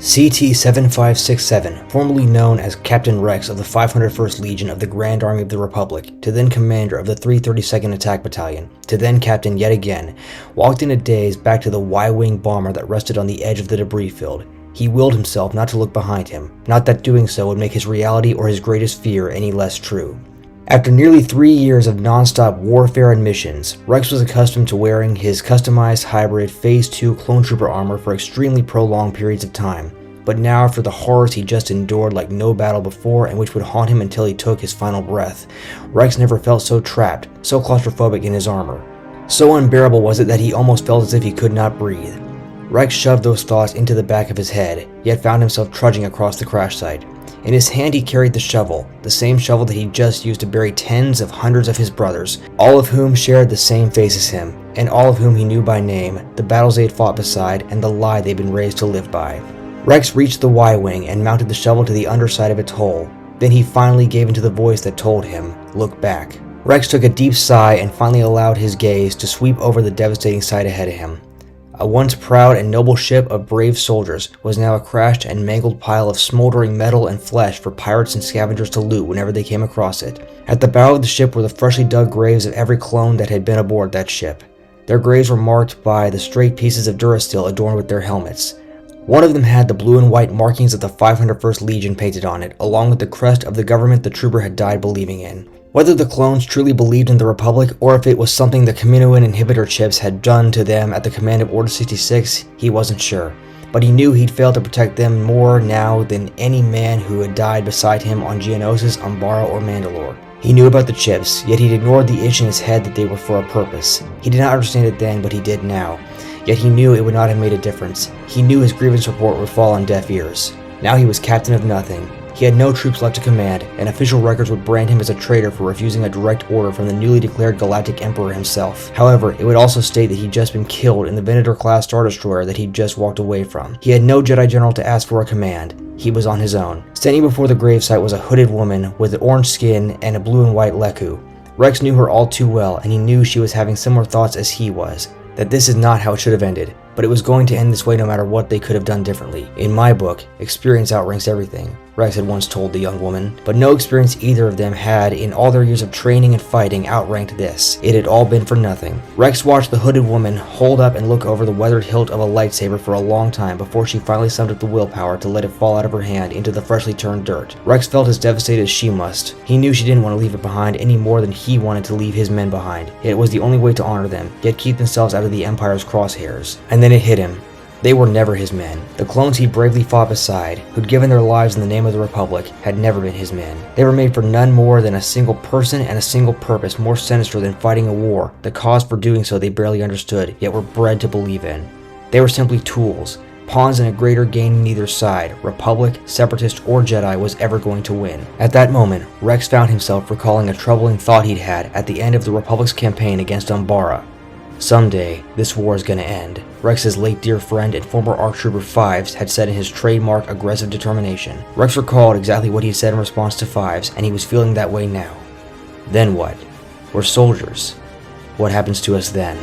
CT-7567, formerly known as Captain Rex of the 501st Legion of the Grand Army of the Republic, to then Commander of the 332nd Attack Battalion, to then Captain yet again, walked in a daze back to the Y-wing bomber that rested on the edge of the debris field. He willed himself not to look behind him, not that doing so would make his reality or his greatest fear any less true. After nearly 3 years of non-stop warfare and missions, Rex was accustomed to wearing his customized hybrid Phase 2 clone trooper armor for extremely prolonged periods of time. But now, after the horrors he just endured like no battle before and which would haunt him until he took his final breath, Rex never felt so trapped, so claustrophobic in his armor. So unbearable was it that he almost felt as if he could not breathe. Rex shoved those thoughts into the back of his head, yet found himself trudging across the crash site. In his hand he carried the shovel, the same shovel that he just used to bury tens of hundreds of his brothers, all of whom shared the same face as him, and all of whom he knew by name, the battles they had fought beside, and the lie they'd been raised to live by. Rex reached the Y-wing and mounted the shovel to the underside of its hole. Then he finally gave into the voice that told him, "Look back." Rex took a deep sigh and finally allowed his gaze to sweep over the devastating sight ahead of him. A once proud and noble ship of brave soldiers was now a crashed and mangled pile of smoldering metal and flesh for pirates and scavengers to loot whenever they came across it. At the bow of the ship were the freshly dug graves of every clone that had been aboard that ship. Their graves were marked by the straight pieces of Durasteel adorned with their helmets. One of them had the blue and white markings of the 501st Legion painted on it, along with the crest of the government the trooper had died believing in. Whether the clones truly believed in the Republic, or if it was something the Kaminoan inhibitor chips had done to them at the command of Order 66, he wasn't sure. But he knew he'd failed to protect them more now than any man who had died beside him on Geonosis, Umbara, or Mandalore. He knew about the chips, yet he'd ignored the itch in his head that they were for a purpose. He did not understand it then, but he did now. Yet he knew it would not have made a difference. He knew his grievance report would fall on deaf ears. Now he was captain of nothing. He had no troops left to command, and official records would brand him as a traitor for refusing a direct order from the newly declared Galactic Emperor himself. However, it would also state that he'd just been killed in the Venator-class Star Destroyer that he'd just walked away from. He had no Jedi General to ask for a command. He was on his own. Standing before the gravesite was a hooded woman with orange skin and a blue and white lekku. Rex knew her all too well, and he knew she was having similar thoughts as he was. That this is not how it should have ended, but it was going to end this way no matter what they could have done differently. In my book, experience outranks everything, Rex had once told the young woman, but no experience either of them had in all their years of training and fighting outranked this. It had all been for nothing. Rex watched the hooded woman hold up and look over the weathered hilt of a lightsaber for a long time before she finally summoned up the willpower to let it fall out of her hand into the freshly turned dirt. Rex felt as devastated as she must. He knew she didn't want to leave it behind any more than he wanted to leave his men behind. It was the only way to honor them, yet keep themselves out of the Empire's crosshairs. And then it hit him. They were never his men. The clones he bravely fought beside, who'd given their lives in the name of the Republic, had never been his men. They were made for none more than a single person and a single purpose more sinister than fighting a war, the cause for doing so they barely understood, yet were bred to believe in. They were simply tools, pawns in a greater game neither side, Republic, Separatist, or Jedi, was ever going to win. At that moment, Rex found himself recalling a troubling thought he'd had at the end of the Republic's campaign against Umbara. Someday, this war is gonna end, Rex's late dear friend and former ARC Trooper Fives had said in his trademark aggressive determination. Rex recalled exactly what he said in response to Fives, and he was feeling that way now. Then what? We're soldiers. What happens to us then?